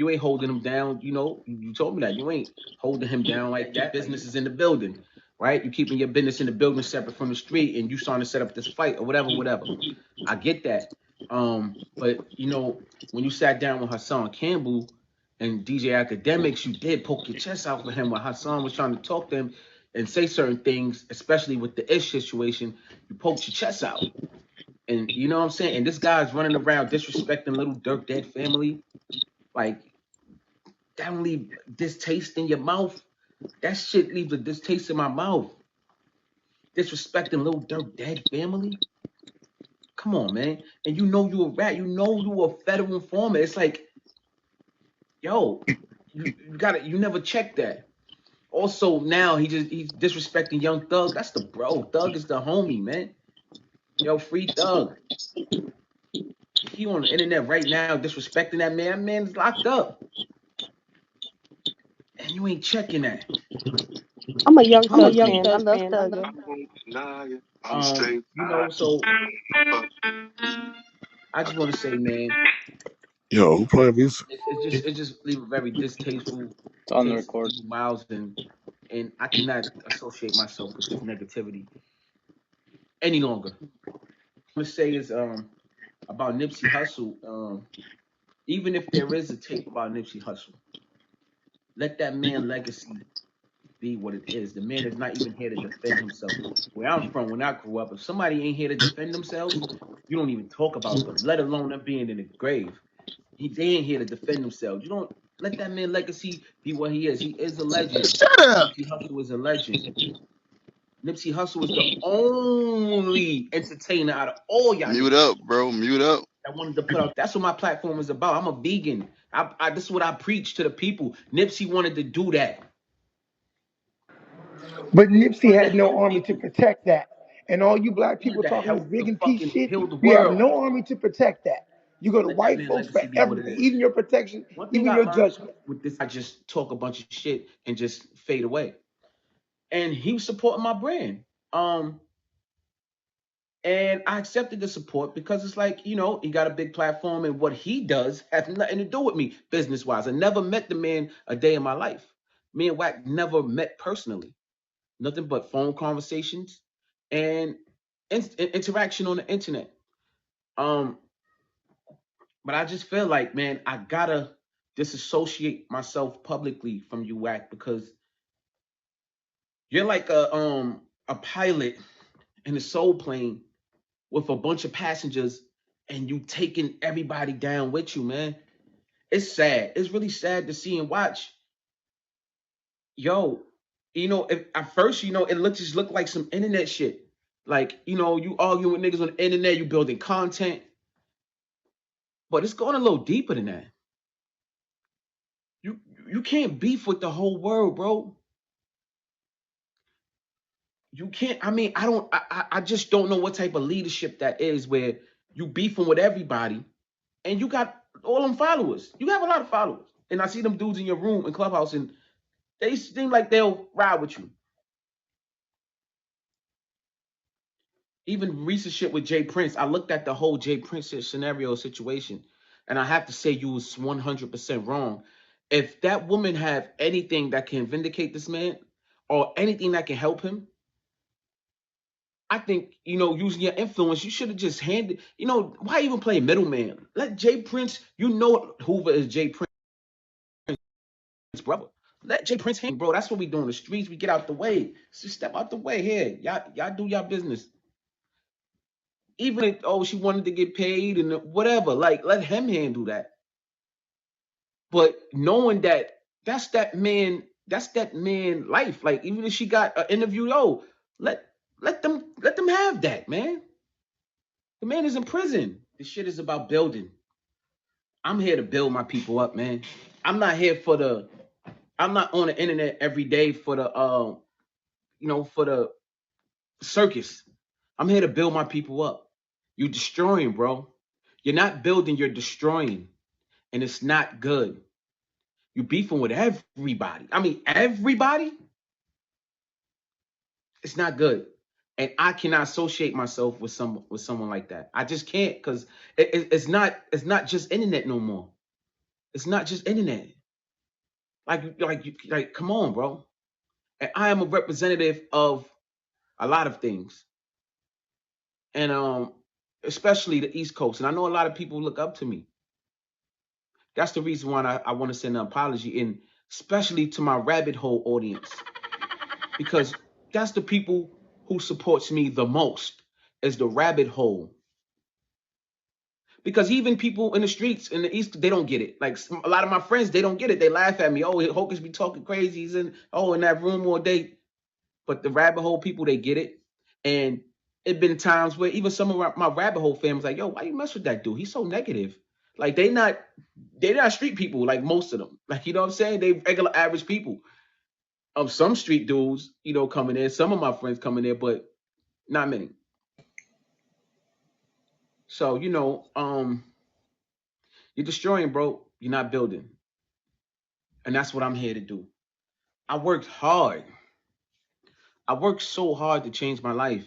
you ain't holding him down. You know, you told me that you ain't holding him down like that. Business is in the building, right? You keeping your business in the building separate from the street, and you starting to set up this fight or whatever, whatever. I get that. But you know, when you sat down with Hassan Campbell and DJ Academics, you did poke your chest out for him when Hassan was trying to talk to him and say certain things, especially with the ish situation. You poked your chest out. And you know what I'm saying? And this guy's running around disrespecting little Dirk Dead family. Like, that don't leave distaste in your mouth. That shit leaves a distaste in my mouth. Disrespecting little Dirk Dead family. Come on, man. And you know you a rat. You know you a federal informant. It's like, yo, you gotta, you never check that. Also, now he's disrespecting Young Thug. That's the bro. Thug is the homie, man. Yo, free Thug. He on the internet right now disrespecting that man. That man's locked up. And you ain't checking that. I'm a Young Thug fan. I love Thugger. You know, so I just want to say, man, Yo, who playing music? it just leave a very distasteful It's on the taste record. in mouths, and I cannot associate myself with this negativity any longer. What I'm gonna say is about Nipsey Hussle. Even if there is a tape about Nipsey Hussle, let that man legacy be what it is. The man is not even here to defend himself. Where I'm from, when I grew up, if somebody ain't here to defend themselves, you don't even talk about them, let alone them being in the grave. They ain't here to defend themselves. You don't let that man legacy be what he is. He is a legend. Shut up. Nipsey Hussle is a legend. Nipsey Hussle is the only entertainer out of all y'all. Mute up, bro. Mute up. I wanted to put out. That's what my platform is about. I'm a vegan. This is what I preach to the people. Nipsey wanted to do that. But Nipsey had no army to protect that. And all you black people To talking this help big the and peace fucking shit, heal the we have world. no army to protect that. You go to Let that white man folks for legacy be what it everything, is. even your protection, One thing even I your learned judgment. with this, I just talk a bunch of shit and just fade away. And he was supporting my brand. And I accepted the support because it's like, you know, he got a big platform and what he does has nothing to do with me business wise. I never met the man a day in my life. Me and Wack never met personally. Nothing but phone conversations and interaction on the internet. Um, but I just feel like, man, I gotta disassociate myself publicly from you, Wack, because you're like a pilot in a soul plane with a bunch of passengers and you taking everybody down with you, man. It's sad. It's really sad to see and watch. Yo, you know, if, at first, you know, it just looked like some internet shit. Like, you know, you arguing with niggas on the internet, you building content, but it's going a little deeper than that. You you can't beef with the whole world, bro. You can't. I mean, I don't. I just don't know what type of leadership that is, where you beefing with everybody, and you got all them followers. You have a lot of followers, and I see them dudes in your room in Clubhouse, and they seem like they'll ride with you. Even recent shit with Jay Prince, I looked at the whole Jay Prince scenario situation, and I have to say you was 100% wrong. If that woman have anything that can vindicate this man, or anything that can help him, I think, you know, using your influence, you should have just handed, you know, why even play middleman? Let Jay Prince, you know, Hoover is Jay Prince's brother. Let Jay Prince handle, bro. That's what we do in the streets. We get out the way. Just step out the way here. Y'all do y'all business. Even if, oh, she wanted to get paid and whatever, like, let him handle that. But knowing that that's that man life. Like, even if she got an interview, oh, let them have that, man. The man is in prison. This shit is about building. I'm here to build my people up, man. I'm not here for the. I'm not on the internet every day for the, you know, for the circus. I'm here to build my people up. You're destroying, bro. You're not building. You're destroying, and it's not good. You're beefing with everybody. I mean, everybody. It's not good, and I cannot associate myself with someone like that. I just can't, because it's not just internet no more. It's not just internet. Like, come on, bro. And I am a representative of a lot of things, and especially the East Coast. And I know a lot of people look up to me. That's the reason why I want to send an apology, and especially to my rabbit hole audience, because that's the people who supports me the most, is the rabbit hole. Because even people in the streets in the East, they don't get it. Like a lot of my friends, they don't get it. They laugh at me. Oh, Hocus be talking crazy. He's in that room all day. But the rabbit hole people, they get it. And it been times where even some of my rabbit hole fans like, yo, why you mess with that dude? He's so negative. Like they're not street people, like most of them. Like, you know what I'm saying? They regular average people. Some street dudes, coming in. Some of my friends coming in, but not many. So, you're destroying, bro. You're not building. And that's what I'm here to do. I worked hard. I worked so hard to change my life.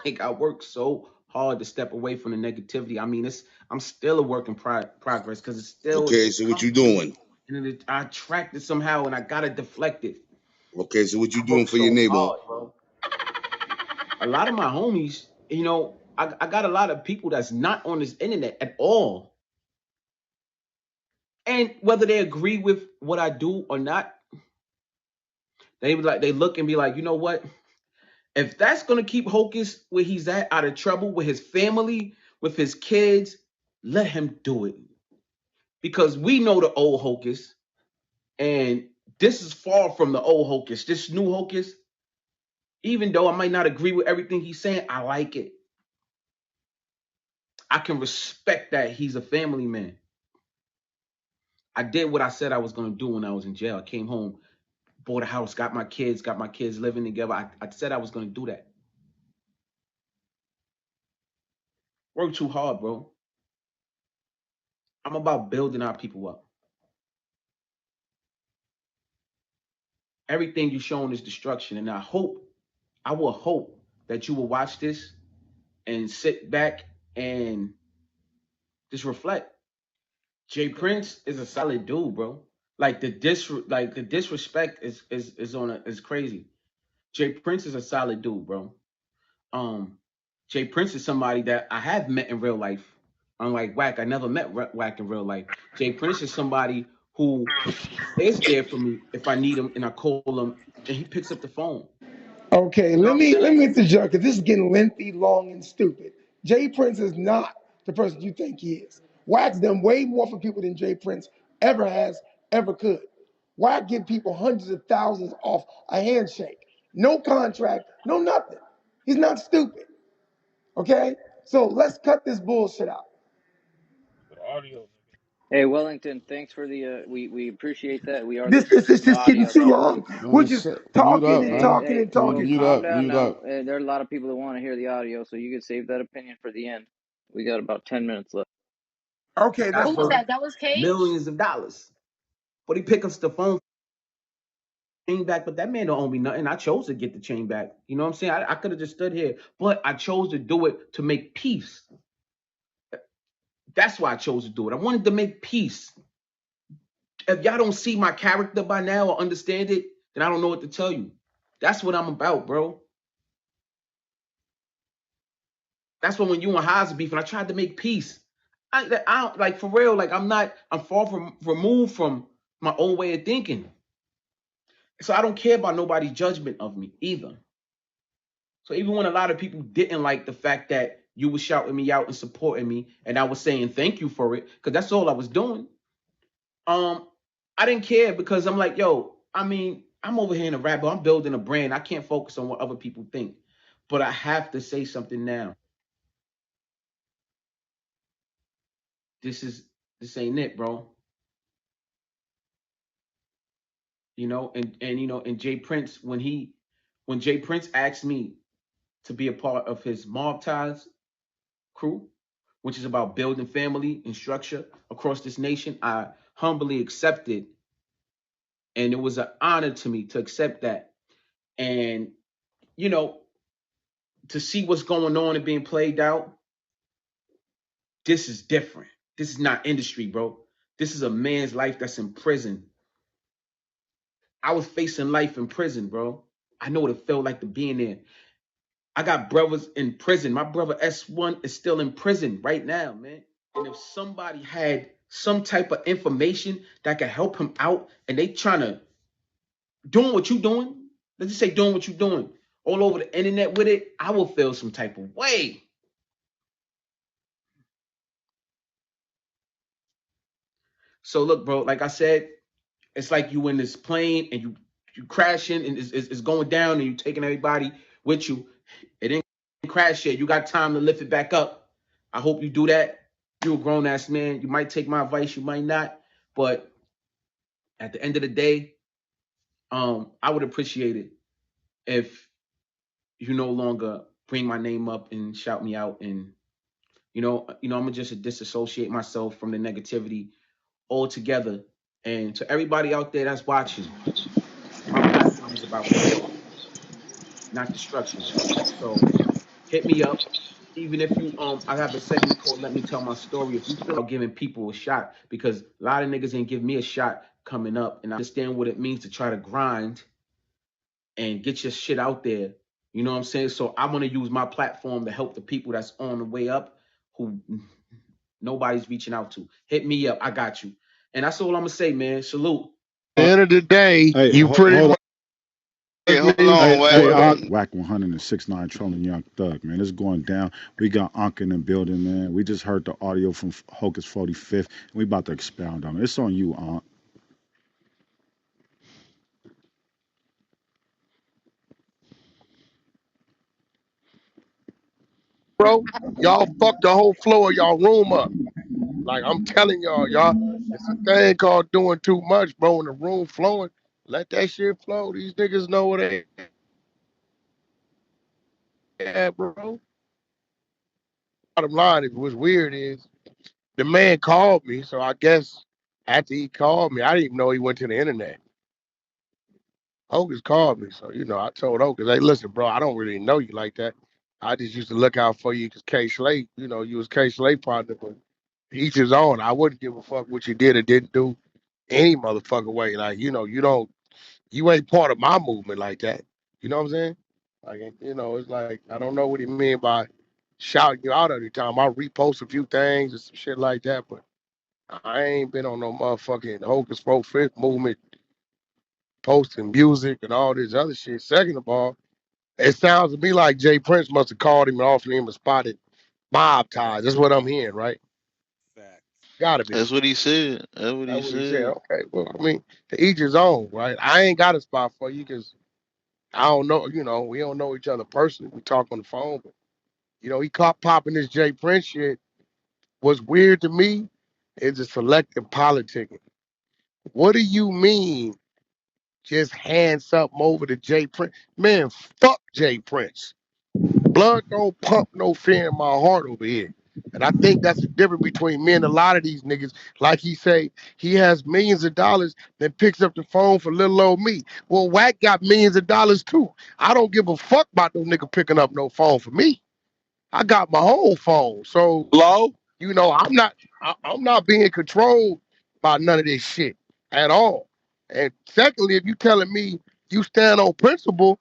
Like I worked so hard to step away from the negativity. I mean, I'm still a work in progress because it's still Okay, so what you doing? And I tracked it somehow, and I got it deflected. Okay, so what you doing for your neighbor? Hard, a lot of my homies, I got a lot of people that's not on this internet at all. And whether they agree with what I do or not, they look and be like, you know what? If that's gonna keep Hocus where he's at, out of trouble with his family, with his kids, let him do it. Because we know the old Hocus, and this is far from the old Hocus. This new Hocus, even though I might not agree with everything he's saying, I like it. I can respect that he's a family man. I did what I said I was gonna do when I was in jail. I came home, bought a house, got my kids living together. I said I was gonna do that. Work too hard, bro. I'm about building our people up. Everything you're showing is destruction. And I will hope that you will watch this and sit back and just reflect. Jay Prince is a solid dude, bro. Like the disrespect is crazy. Jay Prince is a solid dude, bro. Jay Prince is somebody that I have met in real life. Unlike Wack, I never met Wack in real life. Jay Prince is somebody who is there for me if I need him and I call him and he picks up the phone. Okay, let me interject because this is getting lengthy, long, and stupid. Jay Prince is not the person you think he is. Wack's done way more for people than Jay Prince ever has, ever could. Wack give people hundreds of thousands off a handshake. No contract, no nothing. He's not stupid. Okay? So let's cut this bullshit out. Hey Wellington, thanks for the we appreciate that. We are This is just getting too long. We're just talking and talking and talking. Calm down now. There are a lot of people that want to hear the audio, so you can save that opinion for the end. We got about 10 minutes left. Okay, that's Who was that? That was Cage? Millions of dollars. But he picked up the phone, chain back, but that man don't owe me nothing. I chose to get the chain back. You know what I'm saying? I could have just stood here, but I chose to do it to make peace. That's why I chose to do it. I wanted to make peace. If y'all don't see my character by now or understand it, then I don't know what to tell you. That's what I'm about, bro. That's when you and Haas beef, and I tried to make peace. I don't like for real. Like I'm far from removed from my own way of thinking. So I don't care about nobody's judgment of me either. So even when a lot of people didn't like the fact that you were shouting me out and supporting me, and I was saying thank you for it, because that's all I was doing. I didn't care because I'm like, yo, I mean, I'm over here in a rap, I'm building a brand. I can't focus on what other people think. But I have to say something now. This ain't it, bro. And Jay Prince, when Jay Prince asked me to be a part of his Mob Ties crew, which is about building family and structure across this nation, I humbly accepted. And it was an honor to me to accept that. And, to see what's going on and being played out, this is different. This is not industry, bro. This is a man's life that's in prison. I was facing life in prison, bro. I know what it felt like to be in there. I got brothers in prison. My brother S1 is still in prison right now, man. And if somebody had some type of information that could help him out and they trying to doing what you doing, let's just say doing what you doing all over the internet with it, I will feel some type of way. So look, bro, like I said, it's like you in this plane and you crashing and it's going down and you taking everybody with you. It didn't crash yet. You got time to lift it back up. I hope you do that. You're a grown ass man. You might take my advice, you might not. But at the end of the day, I would appreciate it if you no longer bring my name up and shout me out. And I'm gonna just disassociate myself from the negativity altogether. And to everybody out there that's watching, my platform is about growth, not destruction. So hit me up. Even if you I have a segment called Let Me Tell My Story. If you feel like giving people a shot, because a lot of niggas ain't give me a shot coming up, and I understand what it means to try to grind and get your shit out there. You know what I'm saying? So I want to use my platform to help the people that's on the way up who nobody's reaching out to. Hit me up. I got you. And that's all I'm gonna say, man. Salute. At the end of the day, Hey, you pretty hold on. much Hey, hold need on, Hey, Wack. Wack 106.9 trolling Young Thug, man. It's going down. We got Unc in the building, man. We just heard the audio from Hocus 45th. We about to expound on it. It's on you, Unc. bro. Y'all fuck the whole floor of y'all room up. Like I'm telling y'all, it's a thing called doing too much, bro. When the room flowing, let that shit flow. These niggas know what they at, bro. Bottom line, what's weird is the man called me, so I guess after he called me, I didn't even know he went to the internet. Hocus called me, so I told Hocus, hey, listen, bro, I don't really know you like that. I just used to look out for you because K Slate, you was K Slate partner, but each his own. I wouldn't give a fuck what you did or didn't do any motherfucker way. Like, you ain't part of my movement like that. You know what I'm saying? Like, it's like, I don't know what he mean by shouting you out every time. I repost a few things and some shit like that, but I ain't been on no motherfucking Hocus Fifth movement posting music and all this other shit. Second of all, it sounds to me like Jay Prince must have called him and offered him a spot at mob ties. That's what I'm hearing, right? Gotta be. That's what he said. That's what That's he what he said. said. Okay, well, I mean, to each his own, right? I ain't got a spot for you because I don't know, we don't know each other personally. We talk on the phone, but he caught popping this Jay Prince shit. What's weird to me is the selective politicking. What do you mean just hand something over to Jay Prince? Man, fuck Jay Prince. Blood don't pump no fear in my heart over here. And I think that's the difference between me and a lot of these niggas. Like he say, he has millions of dollars, then picks up the phone for little old me. Well, Wack got millions of dollars too. I don't give a fuck about no nigga picking up no phone for me. I got my own phone. So, Hello? I'm not being controlled by none of this shit at all. And secondly, if you telling me you stand on principle,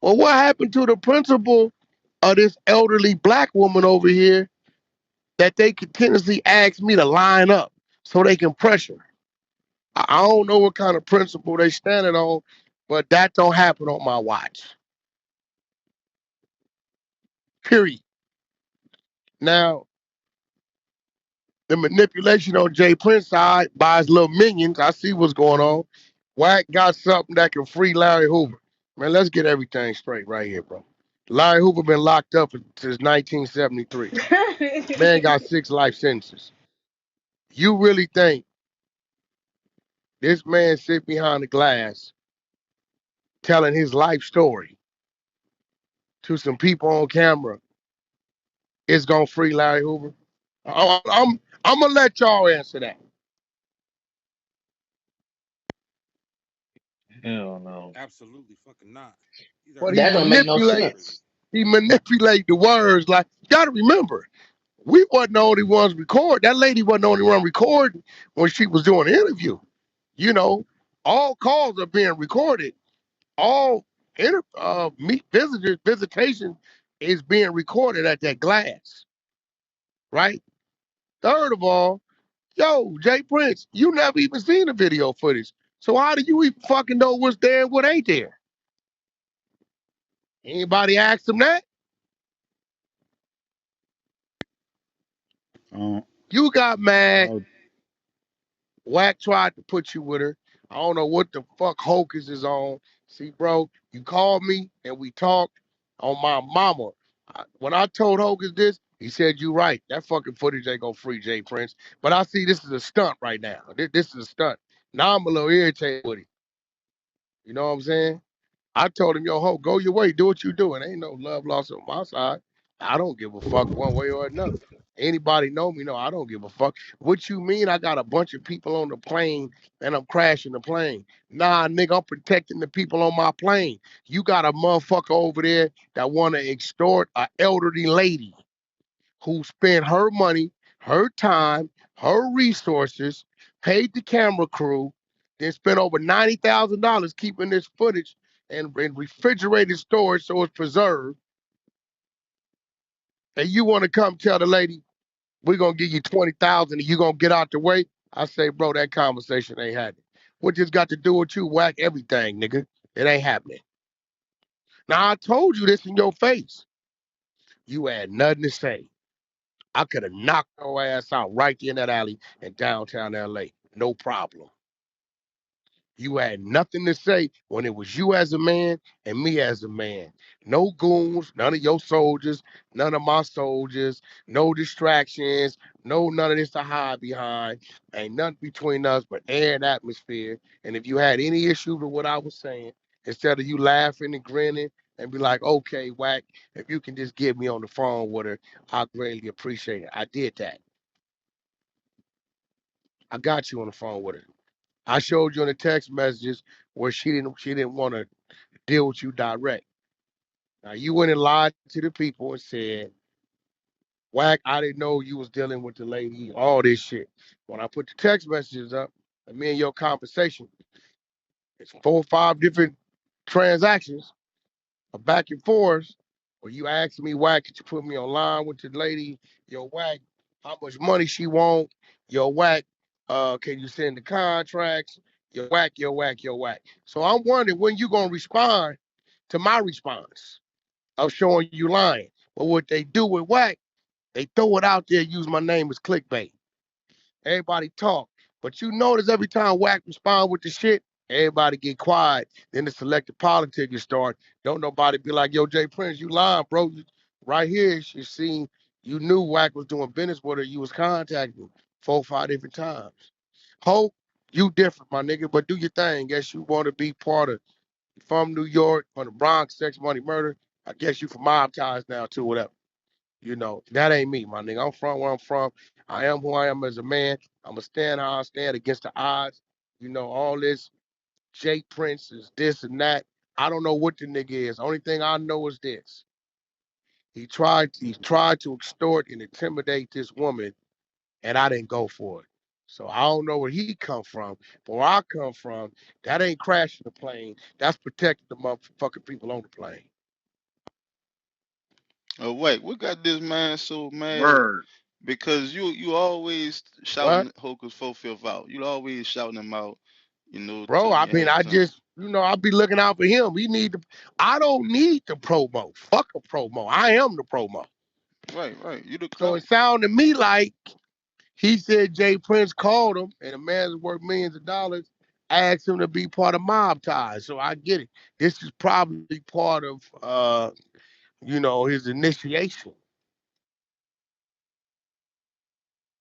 well, what happened to the principle of this elderly black woman over here that they continuously ask me to line up so they can pressure? I don't know what kind of principle they standing on, but that don't happen on my watch. Period. Now, the manipulation on Jay Prince side by his little minions, I see what's going on. Wack got something that can free Larry Hoover. Man, let's get everything straight right here, bro. Larry Hoover been locked up since 1973. Man got 6 life sentences. You really think this man sit behind the glass telling his life story to some people on camera is gonna free Larry Hoover? I'm gonna let y'all answer that. Hell no. Absolutely fucking not. These are But he That don't make no manipulate sense. he manipulate the words. Like, you gotta remember, We wasn't the only ones recording. That lady wasn't the only one recording when she was doing the interview. You know, all calls are being recorded. All visitation is being recorded at that glass, right? Third of all, yo, Jay Prince, you never even seen the video footage. So how do you even fucking know what's there and what ain't there? Anybody ask him that? Um, You got mad. oh, Wack tried to put you with her. I don't know what the fuck hocus is on. See, bro, you called me and we talked on my mama. When I told Hocus this, he said, you right. That fucking footage ain't gonna free Jay Prince. But I see this is a stunt right now. This is a stunt. Now I'm a little irritated with him. You know what I'm saying? I told him, yo, ho, go your way, do what you do. And ain't no love lost on my side. I don't give a fuck one way or another. Anybody know me? No, I don't give a fuck. What you mean I got a bunch of people on the plane and I'm crashing the plane? Nah, nigga, I'm protecting the people on my plane. You got a motherfucker over there that want to extort an elderly lady who spent her money, her time, her resources, paid the camera crew, then spent over $90,000 keeping this footage in refrigerated storage so it's preserved. And you want to come tell the lady, we're gonna give you 20,000 and you gonna get out the way? I say, bro, that conversation ain't happening. What this got to do with you? Whack everything, nigga. It ain't happening. Now I told you this in your face. You had nothing to say. I could have knocked your ass out right there in that alley in downtown LA. No problem. You had nothing to say when it was you as a man and me as a man. No goons, none of your soldiers, none of my soldiers, no distractions, none of this to hide behind. Ain't nothing between us but air and atmosphere. And if you had any issue with what I was saying, instead of you laughing and grinning and be like, okay, Wack, if you can just get me on the phone with her, I greatly appreciate it. I did that. I got you on the phone with her. I showed you in the text messages where she didn't want to deal with you direct. Now you went and lied to the people and said, Wack, I didn't know you was dealing with the lady, all this shit. When I put the text messages up, and me and your conversation, it's 4 or 5 different transactions of back and forth where you asked me, Wack, could you put me online with the lady? Yo, Wack, how much money she want? Yo, Wack, can you send the contracts? Yo, Wack, yo, Wack, yo, Wack. So I'm wondering when you gonna respond to my response of showing you lying. But what they do with Wack, they throw it out there, use my name as clickbait. Everybody talk. But you notice every time Wack respond with the shit, everybody get quiet. Then the selective politics start. Don't nobody be like, yo, Jay Prince, you lying, bro. Right here, you see, you knew Wack was doing business with her. You was contacting 4 or 5 different times. Hope you different, my nigga, but do your thing. Guess you want to be part of from New York, from the Bronx, sex, money, murder. I guess you from mob ties now too, whatever. You know, that ain't me, my nigga. I'm from where I'm from. I am who I am as a man. I'm going to stand how I stand against the odds. You know, all this Jake Prince is this and that. I don't know what the nigga is. Only thing I know is this. He tried to extort and intimidate this woman, and I didn't go for it. So I don't know where he come from, but where I come from, that ain't crashing the plane. That's protecting the motherfucking people on the plane. Wait, what got this man so mad? Word. Because you always What? shouting Hocus for fifth out. You always shouting him out, Bro, till I you mean, have I something. just, I be looking out for him. I don't need the promo. Fuck a promo. I am the promo. Right, right. You the So clout. it sounded to me like he said Jay Prince called him and a man's worth millions of dollars, asked him to be part of mob ties. So I get it. This is probably part of his initiation.